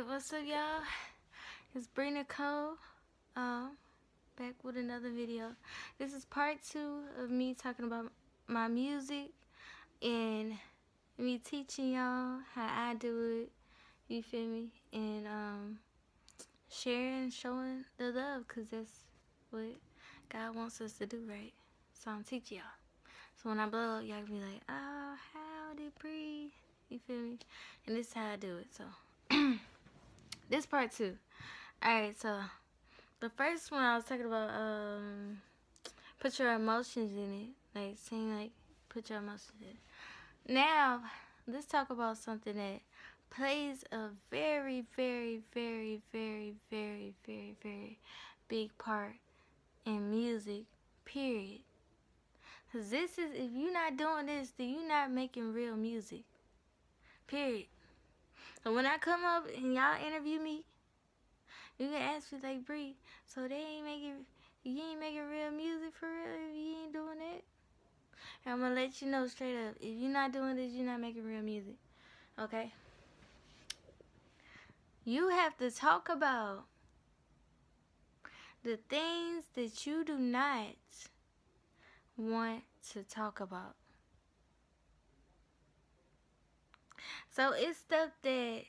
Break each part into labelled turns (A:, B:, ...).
A: Alright, what's up, y'all? It's Brii Nicole, back with another video. This is part 2 of me talking about my music and me teaching y'all how I do it, you feel me? And sharing, showing the love, because that's what God wants us to do, right? So I'm teaching y'all. So when I blow up, y'all can be like, oh, howdy, Brii, you feel me? And this is how I do it, so this part 2. Alright, so the first one I was talking about, put your emotions in it. Like, saying, like, put your emotions in it. Now, let's talk about something that plays a very, very, very, very, very, very, very big part in music, period. Because this is, if you're not doing this, then you're not making real music, period. So when I come up and y'all interview me, you can ask me like, Brii, so you ain't making real music for real if you ain't doing it? And I'm gonna let you know straight up, if you're not doing this, you're not making real music, okay? You have to talk about the things that you do not want to talk about. So it's stuff that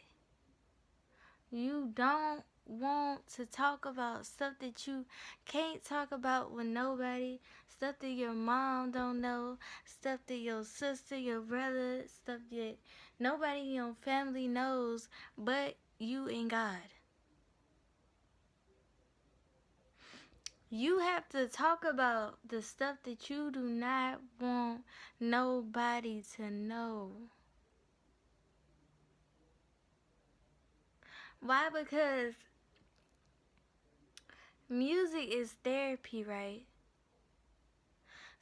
A: you don't want to talk about, stuff that you can't talk about with nobody, stuff that your mom don't know, stuff that your sister, your brother, stuff that nobody in your family knows but you and God. You have to talk about the stuff that you do not want nobody to know. Why? Because music is therapy, right?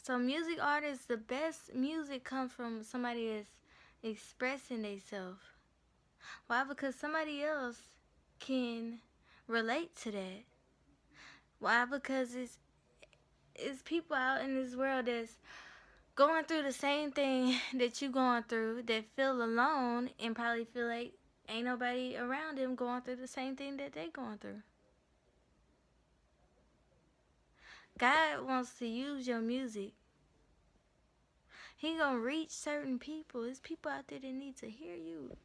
A: So music artists, the best music comes from somebody that's expressing themselves. Why? Because somebody else can relate to that. Why? Because it's people out in this world that's going through the same thing that you going through, that feel alone and probably feel like ain't nobody around them going through the same thing that they going through. God wants to use your music. He gonna reach certain people. There's people out there that need to hear you,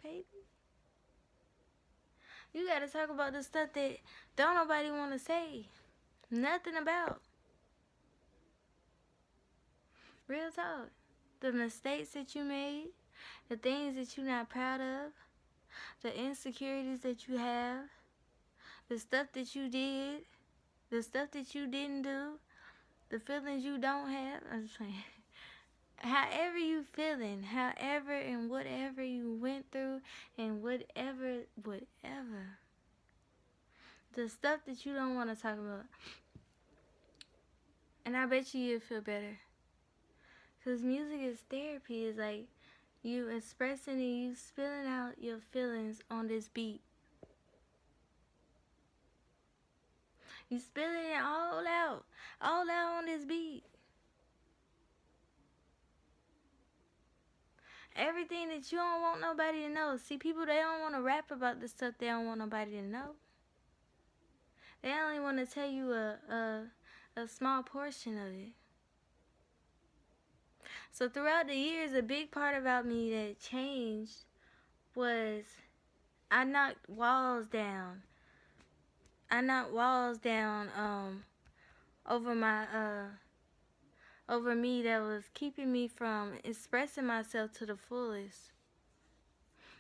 A: baby. You gotta talk about the stuff that don't nobody want to say nothing about. Real talk. The mistakes that you made, the things that you're not proud of, the insecurities that you have, the stuff that you did, the stuff that you didn't do, the feelings you don't have. I'm just saying. However you feeling, however and whatever you went through, and whatever. The stuff that you don't want to talk about. And I bet you'll feel better. Because music is therapy. It's like you expressing and you spilling out your feelings on this beat. You spilling it all out on this beat. Everything that you don't want nobody to know. See, people, they don't want to rap about the stuff they don't want nobody to know. They only want to tell you a small portion of it. So throughout the years, a big part about me that changed was I knocked walls down. Over me that was keeping me from expressing myself to the fullest.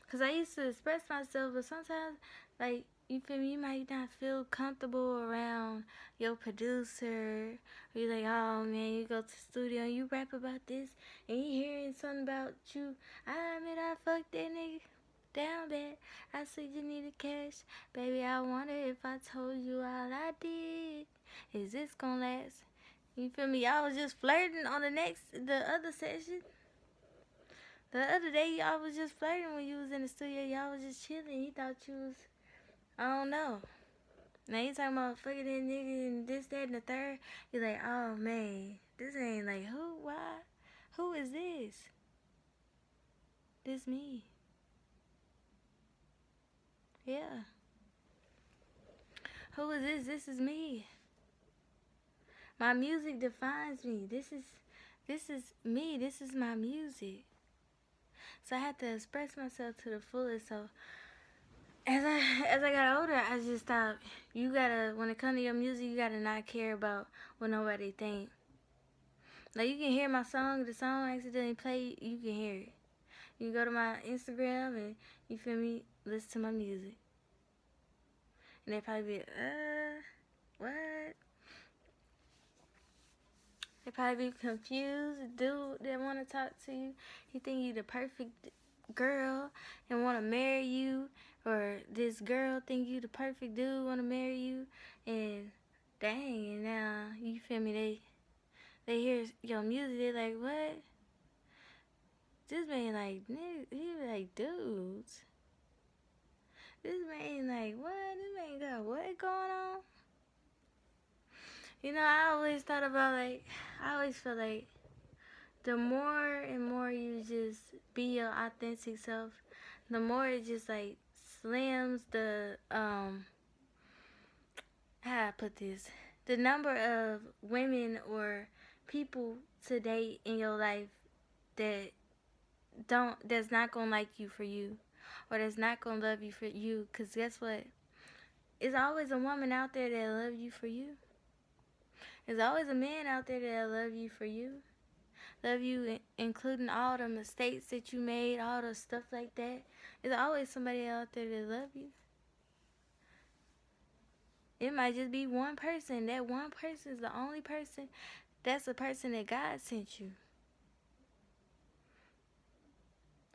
A: Because I used to express myself, but sometimes, like, you feel me, you might not feel comfortable around your producer. Or you're like, oh man, you go to the studio and you rap about this, and you hearing something about you. I admit I fucked that nigga down bad. I said you needed cash. Baby, I wonder if I told you all I did. Is this gonna last? You feel me? Y'all was just flirting on the other session. The other day, y'all was just flirting when you was in the studio. Y'all was just chilling. He thought you was, I don't know. Now you talking about fucking that nigga and this, that, and the third. You're like, oh man, this ain't like who, why, who is this? This me. Yeah. Who is this? This is me. My music defines me. This is me. This is my music. So I had to express myself to the fullest. So as I got older, I just thought you gotta, when it comes to your music, you gotta not care about what nobody think. Like, you can hear my song, the song accidentally play, you can hear it. You can go to my Instagram and, you feel me, listen to my music. And they probably be, what? They probably be confused. Dude that want to talk to you, he think you the perfect girl and want to marry you, or this girl think you the perfect dude want to marry you, and dang, and now you feel me? They hear your music, they like, what? This man like, he like dudes. This man like, what? This man got what going on? You know, I always thought about, like, I always feel like the more and more you just be your authentic self, the more it just, like, slams the, how I put this, the number of women or people today in your life that that's not gonna like you for you, or that's not gonna love you for you, because guess what? There's always a woman out there that love you for you. There's always a man out there that love you for you. Love you, including all the mistakes that you made, all the stuff like that. There's always somebody out there that love you. It might just be one person. That one person is the only person. That's the person that God sent you.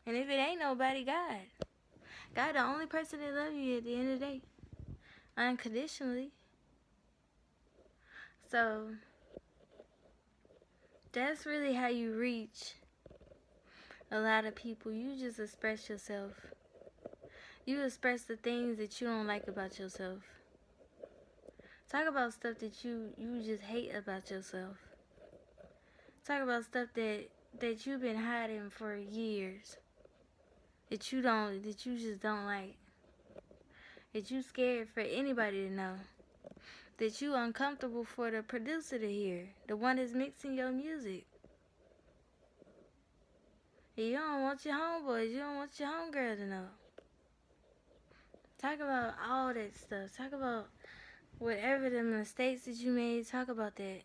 A: And if it ain't nobody, God the only person that love you at the end of the day, unconditionally. So that's really how you reach a lot of people. You just express yourself. You express the things that you don't like about yourself. Talk about stuff that you just hate about yourself. Talk about stuff that you've been hiding for years. That you just don't like. That you scared for anybody to know. That you uncomfortable for the producer to hear. The one that's mixing your music. And you don't want your homeboys, you don't want your homegirl to know. Talk about all that stuff. Talk about whatever the mistakes that you made. Talk about that.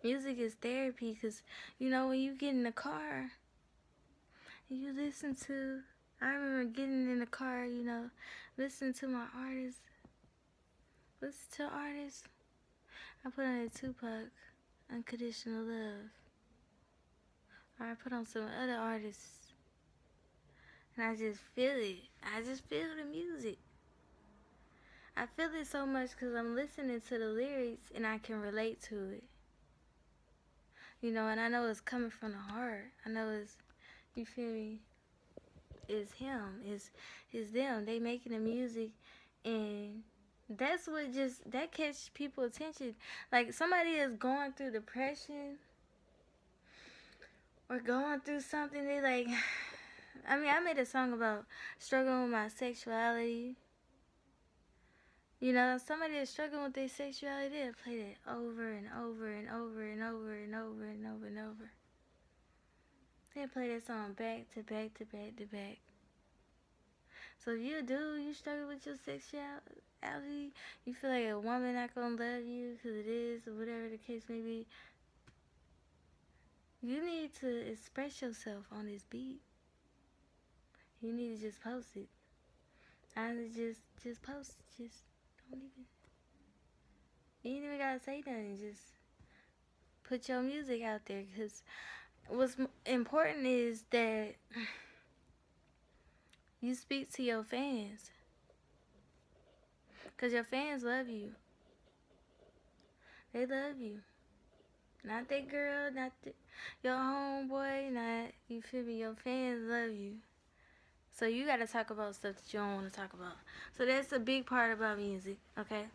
A: Music is therapy, because, you know, when you get in the car, you listen to, I remember getting in the car, you know, listening to my artists. Listen to artists. I put on a Tupac, Unconditional Love. Or I put on some other artists. And I just feel it. I just feel the music. I feel it so much because I'm listening to the lyrics and I can relate to it. You know, and I know it's coming from the heart. I know it's, you feel me? It's him. It's them. They making the music, and that's what just, that catch people attention. Like, somebody is going through depression or going through something, they like, I mean, I made a song about struggling with my sexuality. You know, somebody that's struggling with their sexuality, they'll play that over and over and over and over and over and over and over. They'll play that song back to back to back to back. So if you're a dude, you struggle with your sexuality, you feel like a woman not gonna love you because it is, or whatever the case may be, you need to express yourself on this beat. You need to just post it. Honestly, just post it. Just don't even. You ain't even gotta say nothing. Just put your music out there, because what's important is that you speak to your fans, because your fans love you. They love you. Not that girl, not your homeboy, not, you feel me? Your fans love you. So you gotta talk about stuff that you don't want to talk about. So that's a big part about music, okay?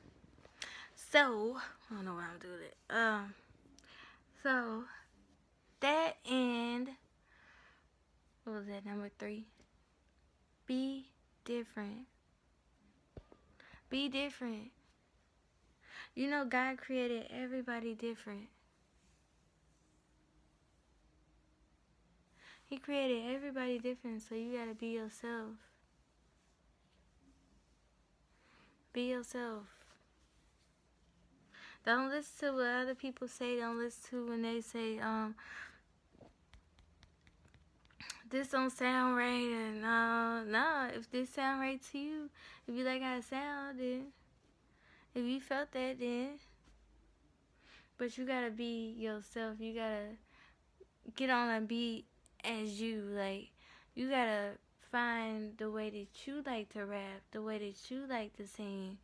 A: So, I don't know why I'm doing it. So, that, and, what was that, number 3? Be different. Be different. You know, God created everybody different. He created everybody different, so you gotta be yourself. Be yourself. Don't listen to what other people say. Don't listen to when they say, this don't sound right, and no, if this sound right to you, if you like how it sound, then if you felt that, then. But you gotta be yourself. You gotta get on a beat as you. Like, you gotta find the way that you like to rap, the way that you like to sing,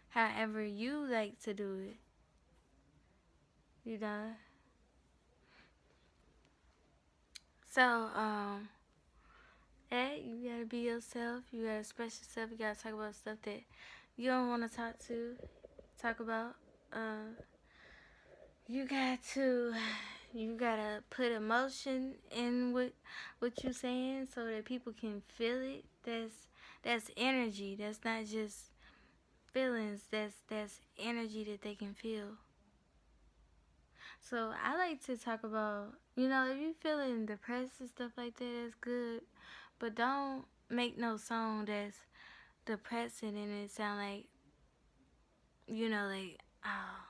A: however you like to do it. You know? So, you gotta be yourself. You gotta express yourself. You gotta talk about stuff that you don't want to talk about. You gotta put emotion in what you saying so that people can feel it. That's energy. That's not just feelings. That's energy that they can feel. So I like to talk about, if you feeling depressed and stuff like that, that's good. But don't make no song that's depressing and it sound like, like, oh,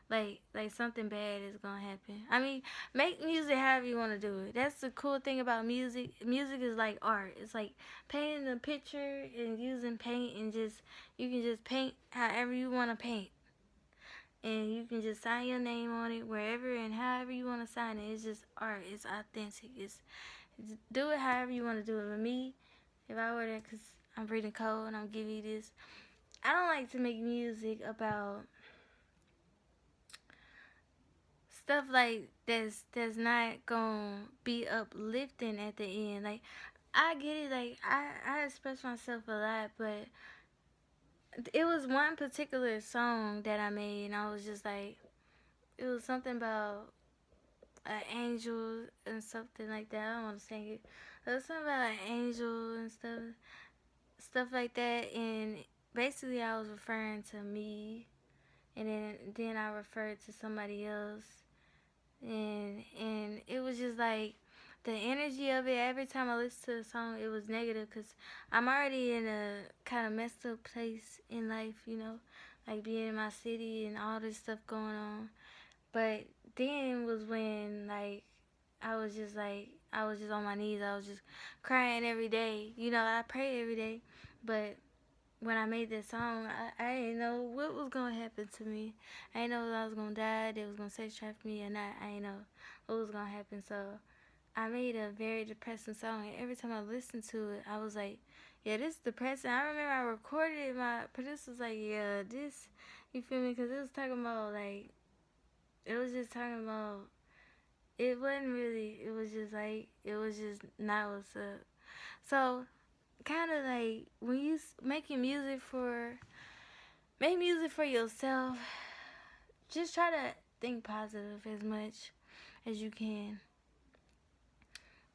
A: like something bad is gonna happen. I mean, make music however you want to do it. That's the cool thing about music. Music is like art. It's like painting a picture and using paint, and you can just paint however you want to paint, and you can just sign your name on it wherever and however you want to sign it. It's just art. It's authentic. Do it however you want to do it. With me, if I were there, cause I'm Brii Nicole and I'm giving you this, I don't like to make music about stuff like that's not gonna be uplifting at the end. Like, I get it, like I express myself a lot, but it was one particular song that I made and I was just like, it was something about an angel and something like that. I don't want to sing it. It was something about an angel and stuff like that, and basically I was referring to me, and then I referred to somebody else, and it was just like the energy of it. Every time I listened to the song, it was negative because I'm already in a kind of messed up place in life, like being in my city and all this stuff going on. But then was when I was just on my knees. I was just crying every day. I pray every day, but when I made this song, I didn't know what was gonna happen to me. I didn't know if I was gonna die, they was gonna sex traffic me or not. I didn't know what was gonna happen. So I made a very depressing song, and every time I listened to it, I was like, yeah, this is depressing. I remember I recorded it. My producer was like, yeah, this, you feel me? Because it was talking about, like, it was just talking about, it wasn't really, it was just like, it was just not what's up. So kind of like when you make music for yourself, just try to think positive as much as you can,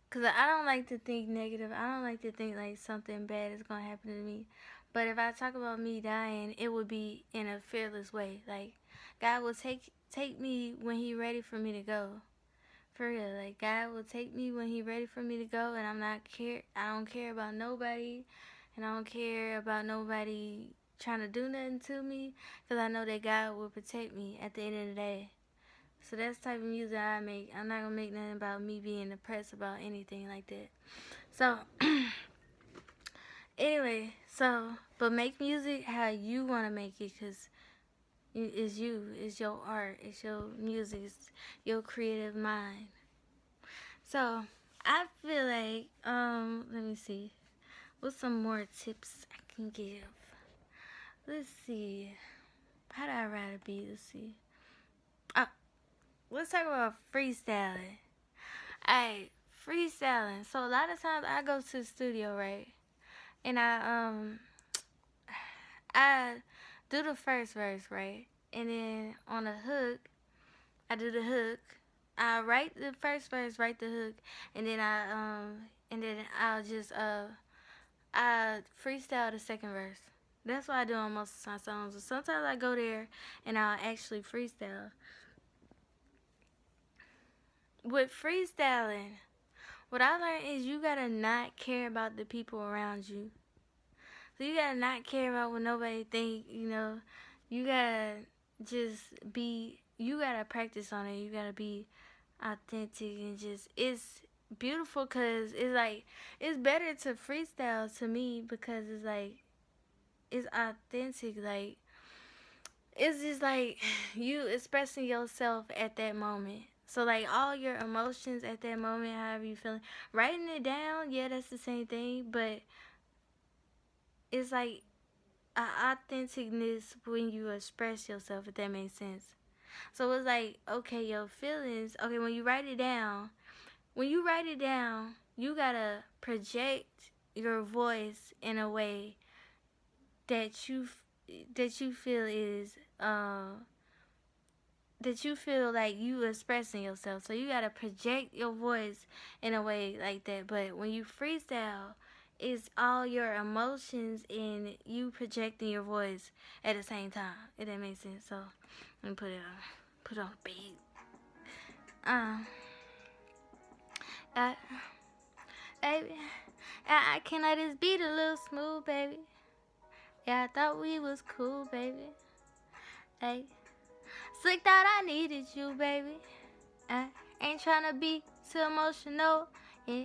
A: because I don't like to think negative. I don't like to think like something bad is gonna happen to me. But if I talk about me dying, it would be in a fearless way. Like, God will take me when He ready for me to go. For real, like, God will take me when He ready for me to go, and I don't care about nobody, and I don't care about nobody trying to do nothing to me, because I know that God will protect me at the end of the day. So that's the type of music I make. I'm not gonna make nothing about me being depressed about anything like that. So anyway, but make music how you want to make it, because it's you, it's your art, it's your music, it's your creative mind. So I feel like, let me see, what's some more tips I can give? Let's see, how do I write a beat? Let's see. Oh, let's talk about freestyling. Alright, freestyling. So a lot of times I go to the studio, right? And I do the first verse, right? And then on the hook, I do the hook. I write the first verse, write the hook, and then I'll just I freestyle the second verse. That's what I do on most of my songs. Sometimes I go there and I'll actually freestyle. With freestyling, what I learned is you gotta not care about the people around you. So you gotta not care about what nobody think, you know. You gotta just be, you gotta practice on it. You gotta be authentic and just, it's beautiful because it's like, it's better to freestyle to me because it's like, it's authentic. Like, it's just like you expressing yourself at that moment. So like all your emotions at that moment, however you feeling, writing it down, yeah, that's the same thing, but it's like authenticness when you express yourself, if that makes sense. So it's like, okay, your feelings, okay, when you write it down, you gotta project your voice in a way that you feel is that you feel like you expressing yourself. So you gotta project your voice in a way like that. But when you freestyle, it's all your emotions and you projecting your voice at the same time. If that makes sense. So let me put on the beat. Um, uh, baby, I can let this beat a little smooth, baby. Yeah, I thought we was cool, baby. Hey, slick thought I needed you, baby. I ain't tryna be too emotional. Yeah,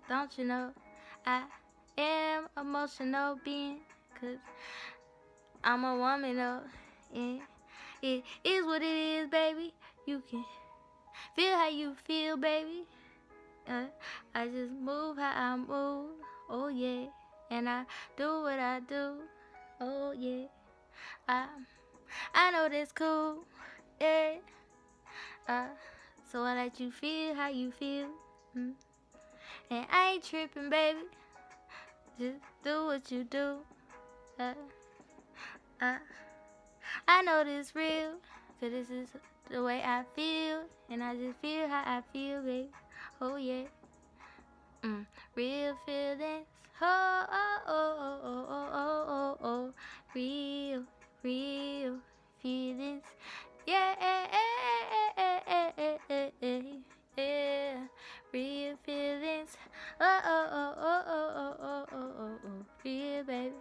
A: don't you know? I am emotional being, 'cause I'm a woman, though. Yeah, it is what it is, baby. You can feel how you feel, baby. I just move how I move. Oh, yeah. And I do what I do. Oh, yeah. I, I know that's cool. Yeah. So I let you feel how you feel. And I ain't tripping, baby. Just do what you do. Uh, uh, I know this real. 'Cause this is the way I feel. And I just feel how I feel, baby. Oh, yeah. Real feelings. Oh, oh, oh, oh, oh, oh, oh, oh, oh. Real, real feelings. Yeah, yeah. Real feelings. Oh, oh, oh, oh, oh, oh, oh, oh, oh, oh. Real, baby.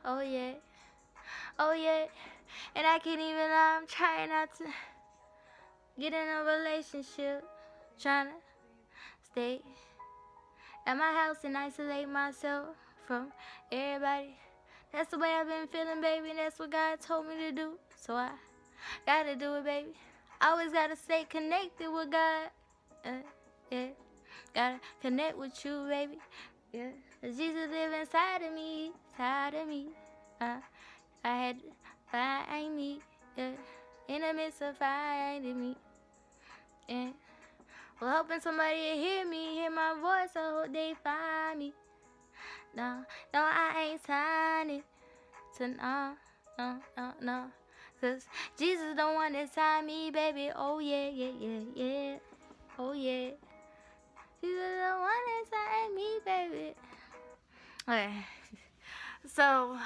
A: Oh, yeah. Oh, yeah. And I can't even lie, I'm trying not to get in a relationship. Trying to stay at my house and isolate myself from everybody. That's the way I've been feeling, baby, and that's what God told me to do. So I gotta do it, baby. Always gotta stay connected with God. Yeah. Gotta connect with you, baby. Yeah. 'Cause Jesus live inside of me. I had to find me. Yeah. In the midst of finding me. Yeah. Well, hoping somebody will hear me, hear my voice, I hope they find me. No, I ain't signing to no. 'Cause Jesus don't want to sign me, baby. Oh, yeah. Oh, yeah. Jesus don't want to sign me, baby. Okay. So,